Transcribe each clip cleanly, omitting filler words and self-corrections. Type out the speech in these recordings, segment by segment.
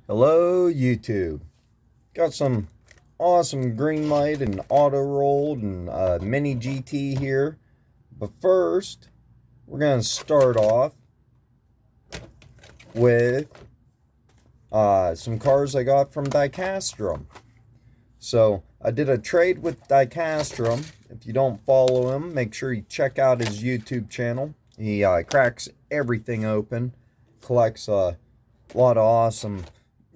Hello YouTube. Got some awesome green light and auto rolled and mini GT here. But first, we're going to start off with some cars I got from Dicastrum. So I did a trade with Dicastrum. If you don't follow him, make sure you check out his YouTube channel. He cracks everything open, collects a lot of awesome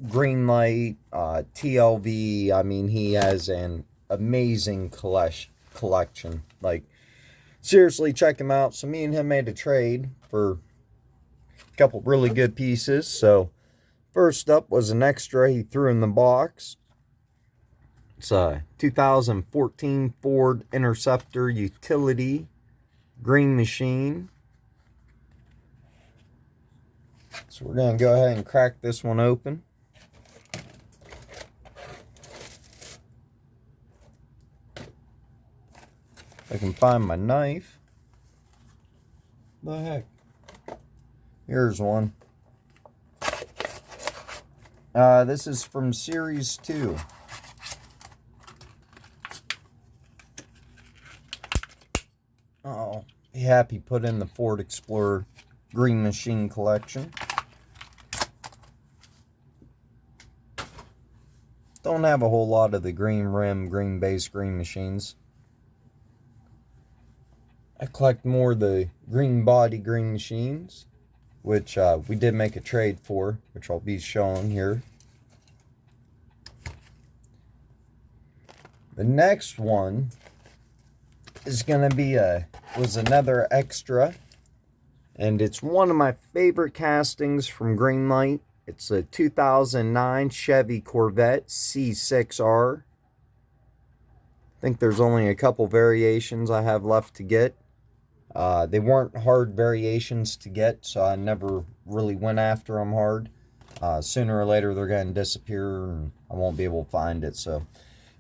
green light, TLV. I mean, he has an amazing collection. Like, seriously, check him out. So me and him made a trade for a couple really good pieces. So first up was an extra he threw in the box. It's a 2014 Ford Interceptor utility green machine. So we're going to go ahead and crack this one open. I can find my knife. The heck? Here's one. This is from Series 2. Oh, be happy put in the Ford Explorer Green Machine collection. Don't have a whole lot of the green rim, green base, green machines. I collect more of the green body green machines, which we did make a trade for, which I'll be showing here. The next one is going to be was another extra, and it's one of my favorite castings from Greenlight. It's a 2009 Chevy Corvette C6r. I think there's only a couple variations I have left to get. They weren't hard variations to get, so I never really went after them hard. Sooner or later they're going to disappear and I won't be able to find it, so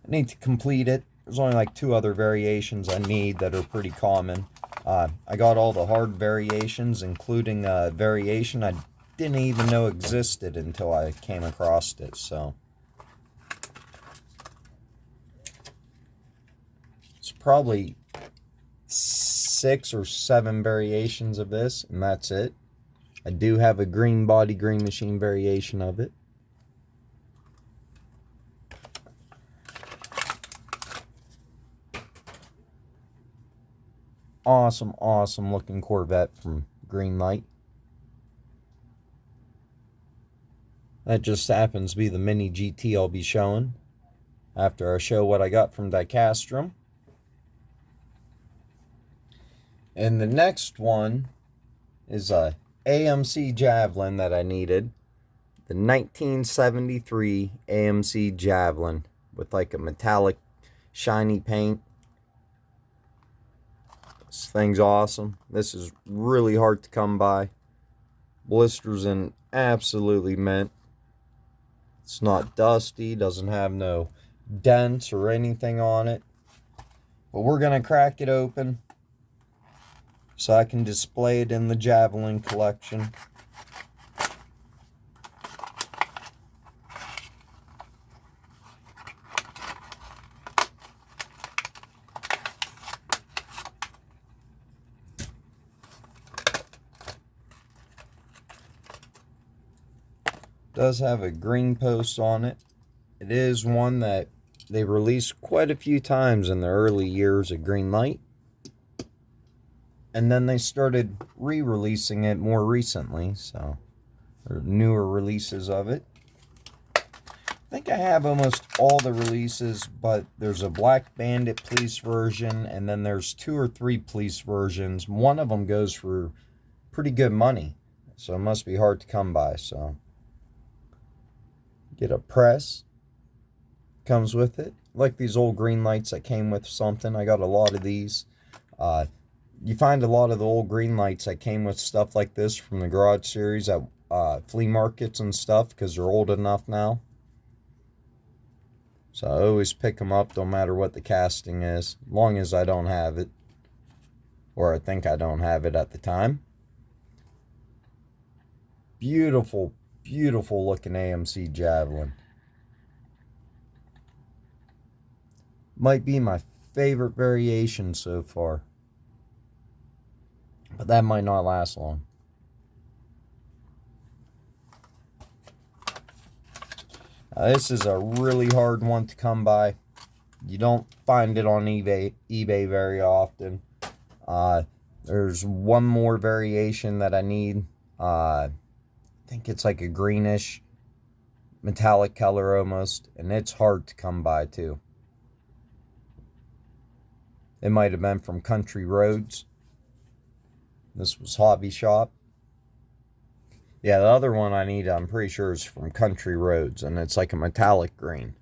I need to complete it. There's only like 2 other variations I need that are pretty common. I got all the hard variations, including a variation I didn't even know existed until I came across it. So it's probably 6 or 7 variations of this, and that's it. I do have a green body green machine variation of it. Awesome looking Corvette from Greenlight. That just happens to be the mini GT I'll be showing after I show what I got from Dicastrum. And the next one is a Amc Javelin that I needed. The 1973 Amc Javelin with like a metallic shiny paint. This thing's awesome. This is really hard to come by. Blisters in absolutely mint. It's not dusty, doesn't have no dents or anything on it. But we're going to crack it open so I can display it in the Javelin collection. Does have a green post on it. It is one that they released quite a few times in the early years of Greenlight, and then they started re-releasing it more recently, so or newer releases of it. I think I have almost all the releases, but there's a Black Bandit police version, and then there's 2 or 3 police versions. One of them goes for pretty good money, so it must be hard to come by. So get a press, comes with it. Like these old green lights that came with something. I got a lot of these. You find a lot of the old green lights that came with stuff like this from the garage series at flea markets and stuff, because they're old enough now. So I always pick them up, no matter what the casting is, as long as I don't have it, or I think I don't have it at the time. Beautiful Beautiful looking AMC Javelin. Might be my favorite variation so far. But that might not last long. This is a really hard one to come by. You don't find it on eBay very often. There's one more variation that I need. I think it's like a greenish metallic color almost, and it's hard to come by too. It might have been from Country Roads. This was Hobby Shop. Yeah, the other one I need, I'm pretty sure, is from Country Roads, and it's like a metallic green.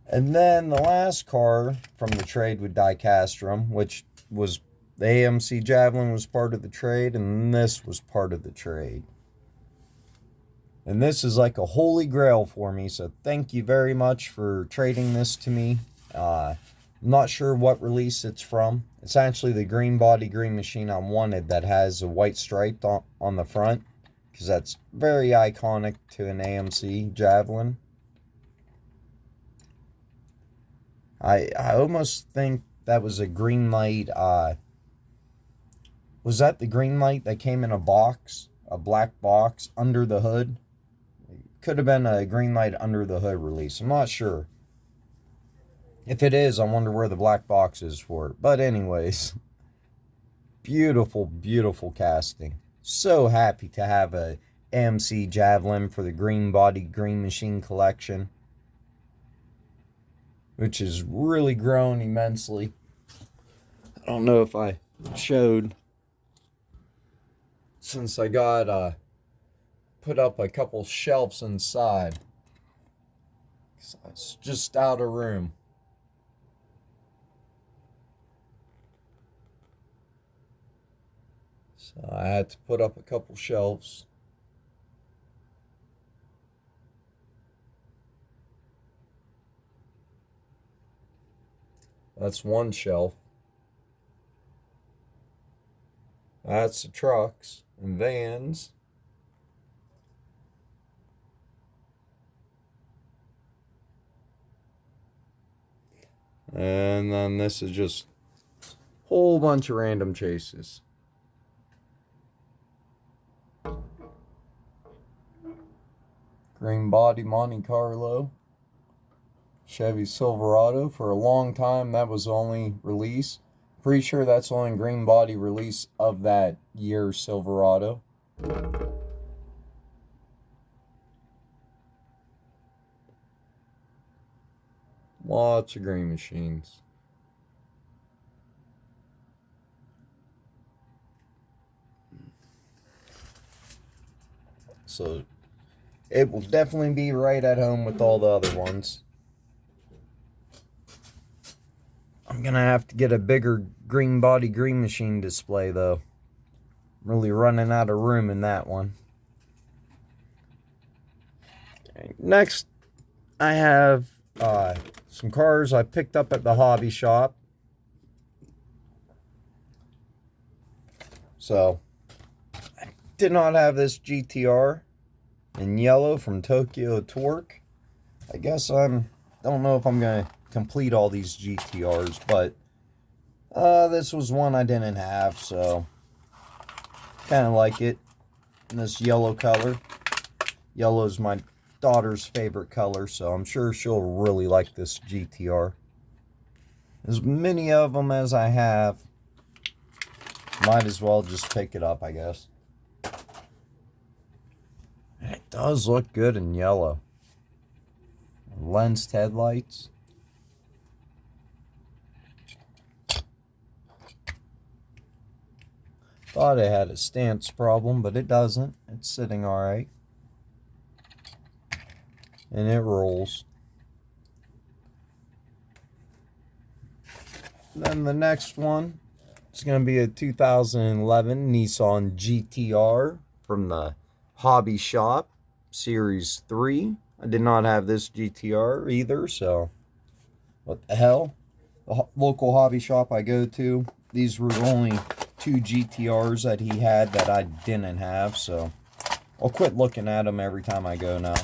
And then the last car from the trade with Dicastrum, which was the AMC Javelin was part of the trade, and this was part of the trade. And this is like a holy grail for me, so thank you very much for trading this to me. I'm not sure what release it's from. It's actually the Green Green Machine I wanted that has a white stripe on the front, because that's very iconic to an AMC Javelin. I almost think that was a Greenlight. Was that the Greenlight that came in a box, a black box under the hood? Could have been a Greenlight under the hood release. I'm not sure. If it is, I wonder where the black box is for it. But anyways, beautiful, beautiful casting. So happy to have a AMC Javelin for the Green Green Machine collection, which has really grown immensely. I don't know if I showed, since I got put up a couple shelves inside. So it's just out of room. So I had to put up a couple shelves. That's one shelf. That's the trucks and vans. And then this is just a whole bunch of random chases. Green body Monte Carlo. Chevy Silverado. For a long time, that was the only release. Pretty sure that's the only green body release of that year Silverado. Lots of green machines. So it will definitely be right at home with all the other ones. I'm gonna have to get a bigger green green machine display though. I'm really running out of room in that one. Okay, next, I have some cars I picked up at the hobby shop. So, I did not have this GTR in yellow from Tokyo Torque. I guess don't know if I'm gonna complete all these GTRs, but this was one I didn't have, so kind of like it in this yellow color. Yellow is my daughter's favorite color, so I'm sure she'll really like this GTR. As many of them as I have, might as well just pick it up, I guess. And it does look good in yellow. Lensed headlights. Thought it had a stance problem, but it doesn't. It's sitting alright. And it rolls. Then the next one is going to be a 2011 Nissan GTR from the Hobby Shop Series 3. I did not have this GTR either, so what the hell? The local hobby shop I go to, these were only 2 GTRs that he had that I didn't have, so I'll quit looking at them every time I go now.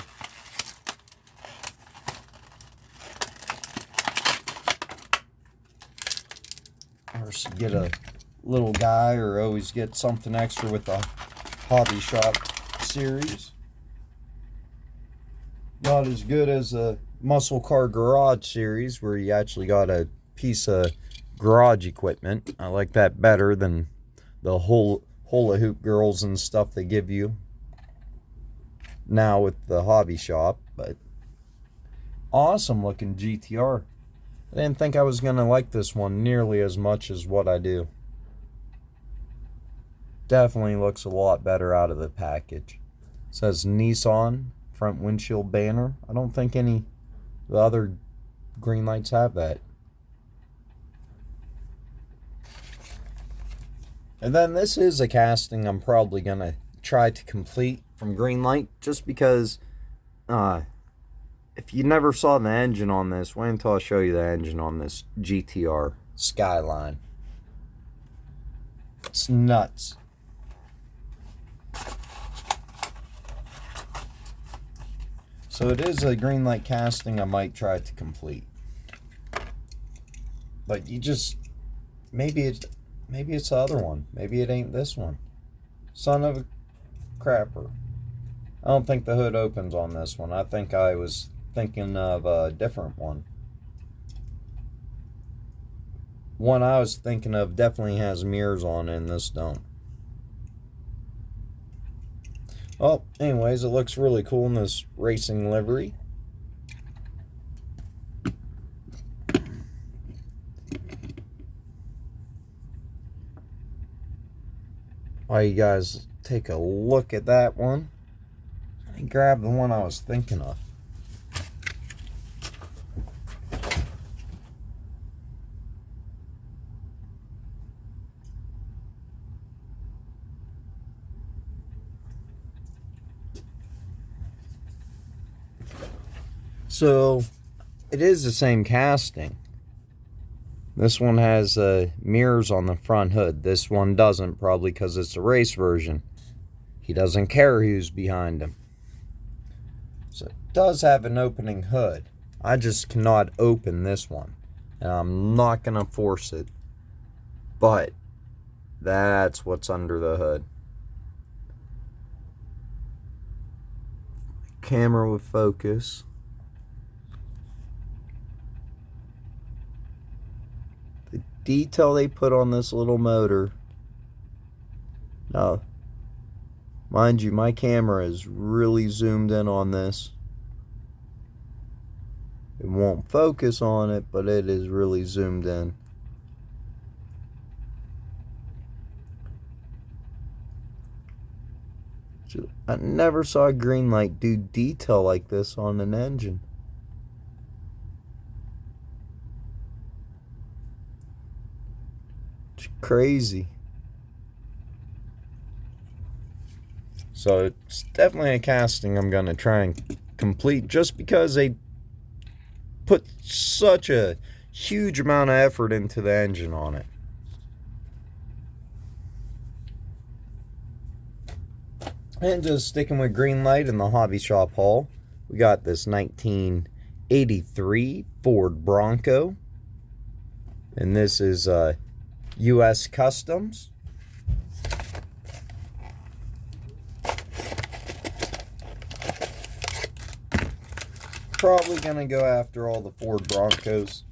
Or get a little guy, or always get something extra with the Hobby Shop series. Not as good as a Muscle Car Garage series, where you actually got a piece of garage equipment. I like that better than the whole hula hoop girls and stuff they give you now with the Hobby Shop. But awesome looking GTR. I didn't think I was gonna like this one nearly as much as what I do. Definitely looks a lot better out of the package. It says Nissan front windshield banner. I don't think any of the other Greenlights have that. And then this is a casting I'm probably gonna try to complete from Greenlight, just because if you never saw the engine on this, wait until I show you the engine on this GTR Skyline. It's nuts. So it is a Greenlight casting I might try to complete. But you just, maybe it's the other one. Maybe it ain't this one. Son of a crapper. I don't think the hood opens on this one. I think I was thinking of a different one. One I was thinking of definitely has mirrors on it, and this don't. Well, anyways, it looks really cool in this racing livery. While you guys take a look at that one, let me grab the one I was thinking of. So, it is the same casting. This one has mirrors on the front hood. This one doesn't, probably because it's a race version. He doesn't care who's behind him. So, it does have an opening hood. I just cannot open this one. And I'm not going to force it. But, that's what's under the hood. Camera with focus. Detail they put on this little motor. Now, mind you, my camera is really zoomed in on this. It won't focus on it, but it is really zoomed in. I never saw a Greenlight do detail like this on an engine. Crazy. So it's definitely a casting I'm gonna try and complete, just because they put such a huge amount of effort into the engine on it. And just sticking with Greenlight in the Hobby Shop haul, we got this 1983 Ford Bronco, and this is U.S. Customs. Probably gonna go after all the Ford Broncos.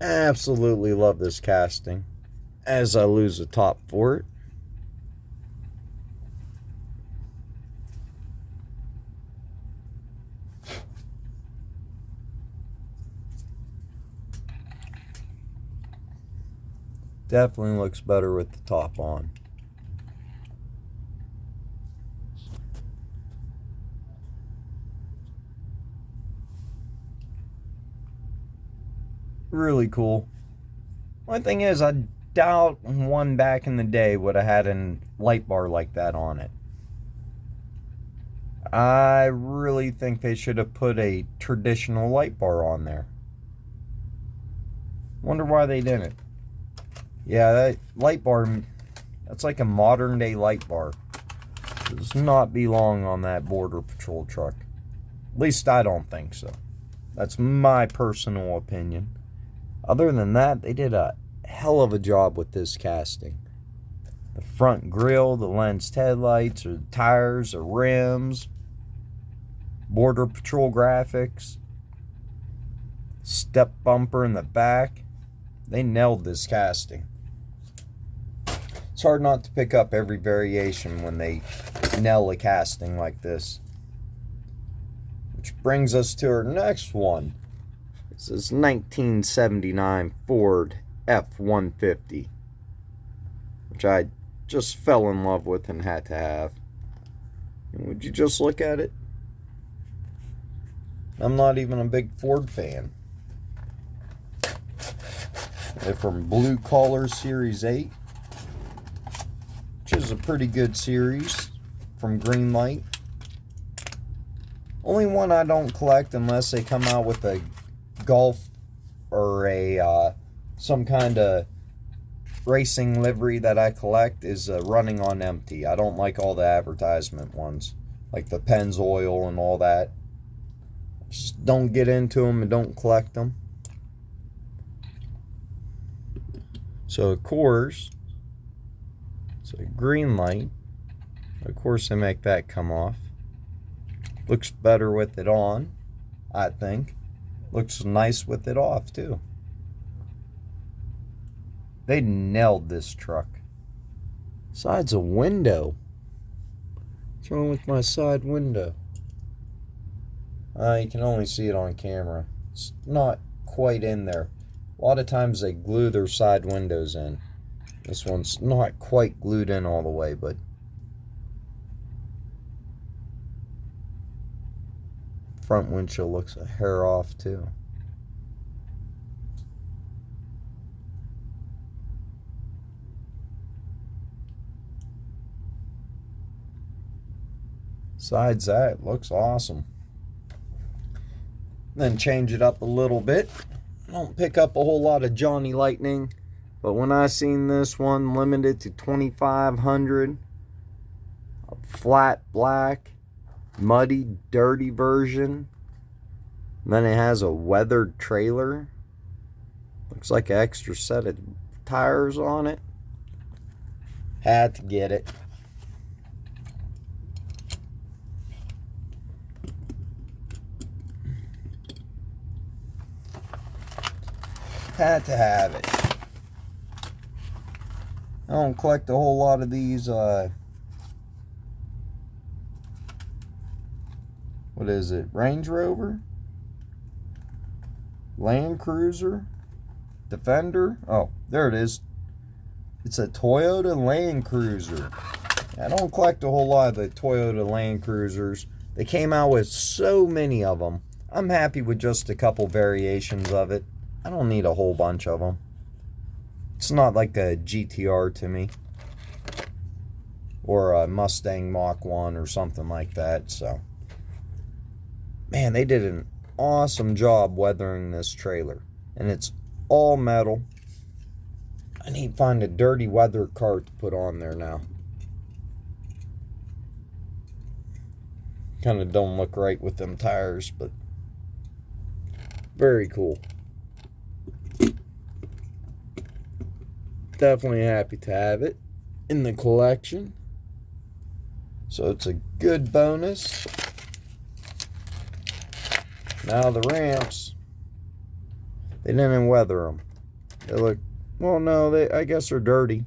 Absolutely love this casting, as I lose the top for it. Definitely looks better with the top on. Really cool. One thing is, I doubt one back in the day would have had a light bar like that on it. I really think they should have put a traditional light bar on there. Wonder why they didn't. Yeah, that light bar, that's like a modern day light bar. does not belong on that Border Patrol truck. At least I don't think so. That's my personal opinion. Other than that, they did a hell of a job with this casting. The front grille, the lensed headlights, or the tires, or rims, Border Patrol graphics, step bumper in the back. They nailed this casting. It's hard not to pick up every variation when they nail a casting like this. Which brings us to our next one. This is 1979 Ford F-150, which I just fell in love with and had to have. And would you just look at it? I'm not even a big Ford fan. They're from Blue Collar Series 8, which is a pretty good series from Greenlight. Only one I don't collect unless they come out with a Golf or a some kind of racing livery that I collect is running on empty. I don't like all the advertisement ones, like the Pennzoil and all that. Just don't get into them and don't collect them. So of course, it's a Greenlight. Of course they make that come off. Looks better with it on, I think. Looks nice with it off too. They nailed this truck. Besides a window. What's wrong with my side window? You can only see it on camera. It's not quite in there. A lot of times they glue their side windows in. This one's not quite glued in all the way, but front windshield looks a hair off too. Besides that, it looks awesome. Then change it up a little bit. I don't pick up a whole lot of Johnny Lightning, but when I seen this one limited to 2,500, a flat black, muddy, dirty version, and then it has a weathered trailer. Looks like an extra set of tires on it. Had to get it. Had to have it. I don't collect a whole lot of these, what is it, Range Rover? Land Cruiser? Defender? Oh, there it is. It's a Toyota Land Cruiser. I don't collect a whole lot of the Toyota Land Cruisers. They came out with so many of them. I'm happy with just a couple variations of it. I don't need a whole bunch of them. It's not like a GTR to me. Or a Mustang Mach 1 or something like that. So, man, they did an awesome job weathering this trailer. And it's all metal. I need to find a dirty weather cart to put on there now. Kind of don't look right with them tires, but very cool. Definitely happy to have it in the collection. So it's a good bonus. Now the ramps, they didn't weather them. They look, well, no, I guess they're dirty.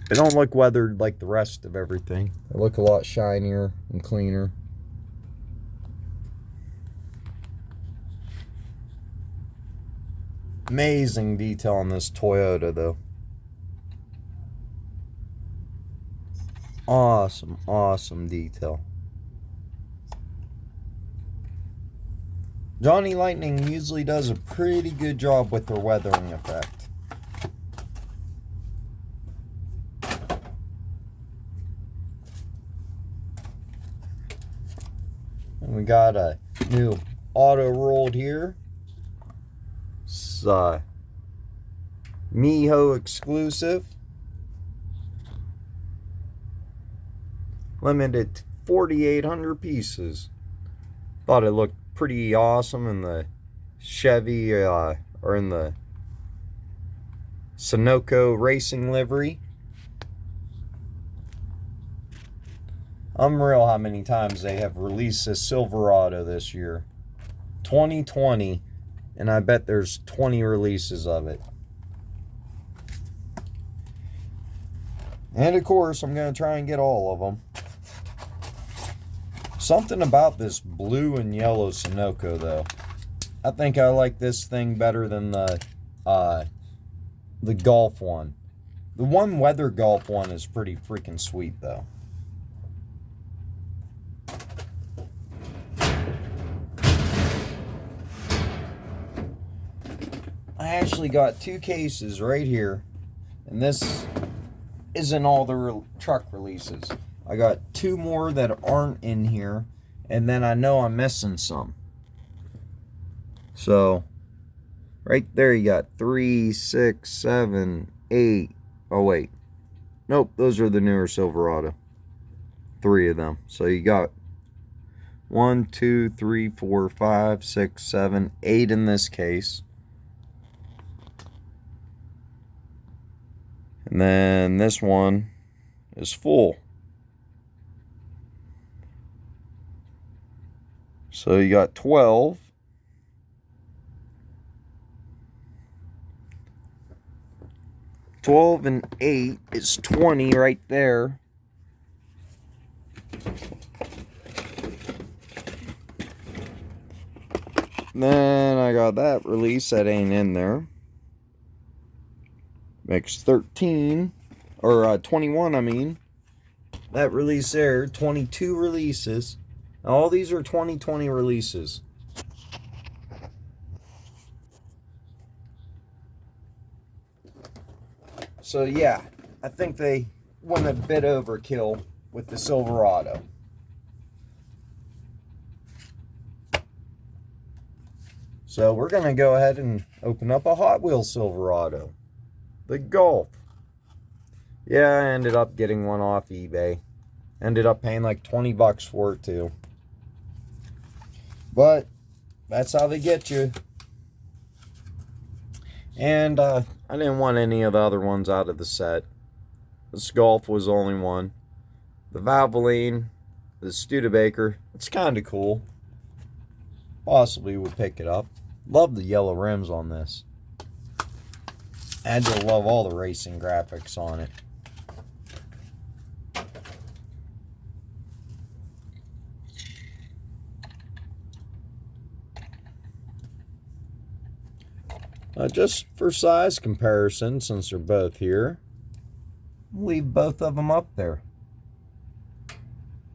They don't look weathered like the rest of everything. They look a lot shinier and cleaner. Amazing detail on this Toyota, though. Awesome, awesome detail. Johnny Lightning usually does a pretty good job with their weathering effect. And we got a new auto rolled here. It's Miho exclusive. Limited to 4,800 pieces. Thought it looked pretty awesome in the Chevy, or in the Sunoco racing livery. Unreal how many times they have released this Silverado this year. 2020, and I bet there's 20 releases of it. And of course, I'm going to try and get all of them. Something about this blue and yellow Sunoco, though. I think I like this thing better than the Golf one. The one weather Golf one is pretty freaking sweet, though. I actually got 2 cases right here, and this isn't all the truck releases. I got 2 more that aren't in here, and then I know I'm missing some. So, right there you got 3, 6, 7, 8. Oh, wait. Nope, those are the newer Silverado. 3 of them. So you got 1, 2, 3, 4, 5, 6, 7, 8 in this case. And then this one is full. So you got 12. And 8 is 20 right there. Then I got that release that ain't in there. Makes 13, or 21, I mean. That release there, 22 releases. All these are 2020 releases. So yeah, I think they went a bit overkill with the Silverado. So we're going to go ahead and open up a Hot Wheels Silverado. The Golf. Yeah, I ended up getting one off eBay. Ended up paying like 20 bucks for it too. But that's how they get you. And I didn't want any of the other ones out of the set. This Golf was the only one. The Javelin, the Studebaker, it's kind of cool. Possibly would pick it up. Love the yellow rims on this. And you'll love all the racing graphics on it. Just for size comparison, since they're both here, I'll leave both of them up there.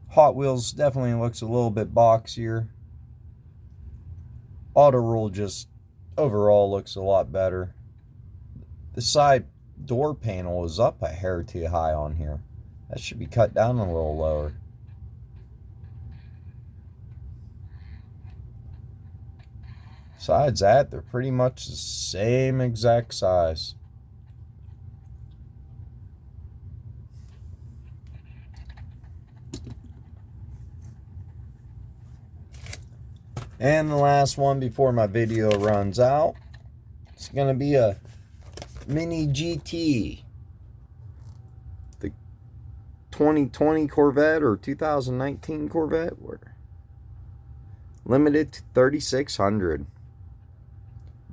Hot Wheels definitely looks a little bit boxier. Auto Rule just overall looks a lot better. The side door panel is up a hair too high on here. That should be cut down a little lower. Besides that, they're pretty much the same exact size. And the last one before my video runs out, it's going to be a Mini GT. The 2020 Corvette or 2019 Corvette. Limited to 3,600.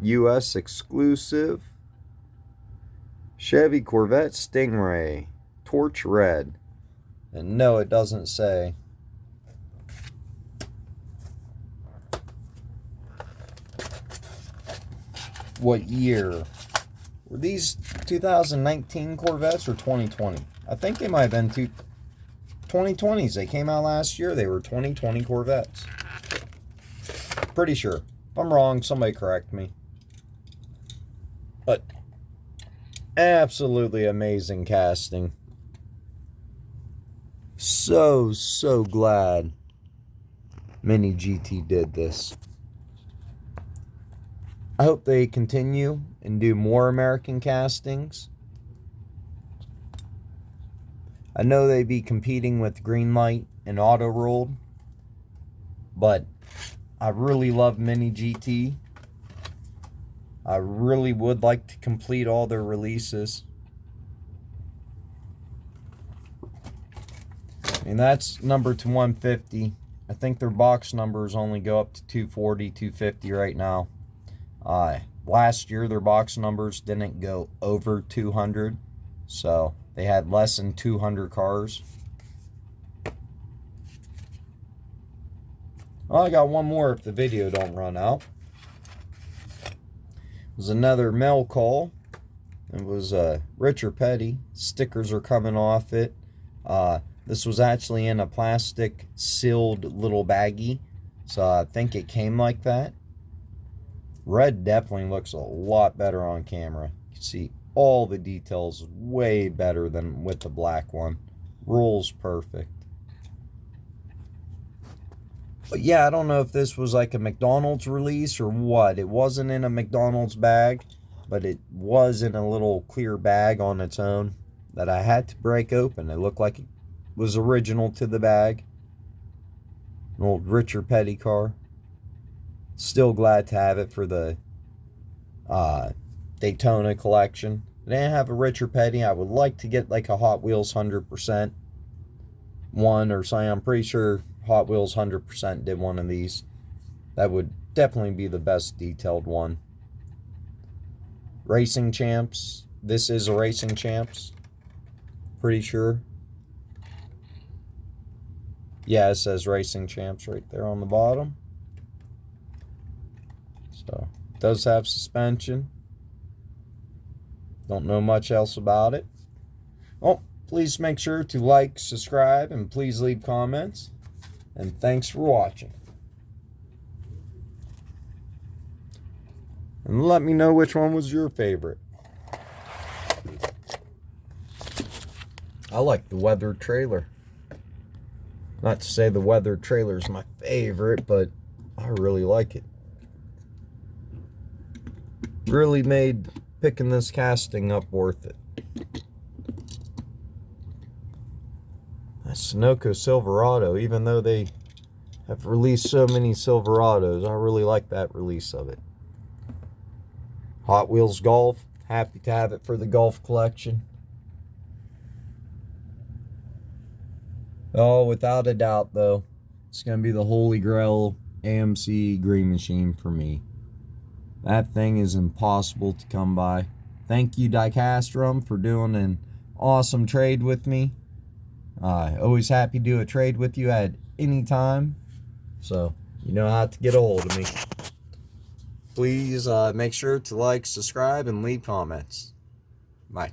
US exclusive. Chevy Corvette Stingray. Torch red. And no, it doesn't say. What year? Were these 2019 Corvettes or 2020? I think they might have been 2020s. They came out last year. They were 2020 Corvettes. Pretty sure. If I'm wrong, somebody correct me. But absolutely amazing casting. So glad Mini GT did this. I hope they continue and do more American castings. I know they be competing with Greenlight and Auto Rolled, but I really love Mini GT. I really would like to complete all their releases. And that's numbered to 150. I think their box numbers only go up to 240, 250 right now. Last year, their box numbers didn't go over 200. So, they had less than 200 cars. Well, I got one more if the video don't run out. It was another mail call. It was Rich or Petty. Stickers are coming off it. This was actually in a plastic sealed little baggie, so I think it came like that. Red definitely looks a lot better on camera. You can see all the details way better than with the black one. Rolls perfect. But yeah, I don't know if this was like a McDonald's release or what. It wasn't in a McDonald's bag, but it was in a little clear bag on its own that I had to break open. It looked like it was original to the bag. An old Richard Petty car. Still glad to have it for the Daytona collection. I didn't have a Richard Petty. I would like to get like a Hot Wheels 100% one or something. I'm pretty sure Hot Wheels 100% did one of these. That would definitely be the best detailed one. Racing Champs. This is a Racing Champs. Pretty sure. Yeah, it says Racing Champs right there on the bottom. So, it does have suspension. Don't know much else about it. Oh, please make sure to like, subscribe, and please leave comments. And thanks for watching. And let me know which one was your favorite. I like the weathered trailer. Not to say the weathered trailer is my favorite, but I really like it. Really made picking this casting up worth it. A Sunoco Silverado, even though they have released so many Silverados, I really like that release of it. Hot Wheels Golf, happy to have it for the golf collection. Oh, without a doubt, though, it's going to be the Holy Grail Amc Green Machine for me. That thing is impossible to come by. Thank you, Dicastrum, for doing an awesome trade with me. Always happy to do a trade with you at any time. So, you know how to get a hold of me. Please make sure to like, subscribe, and leave comments. Bye.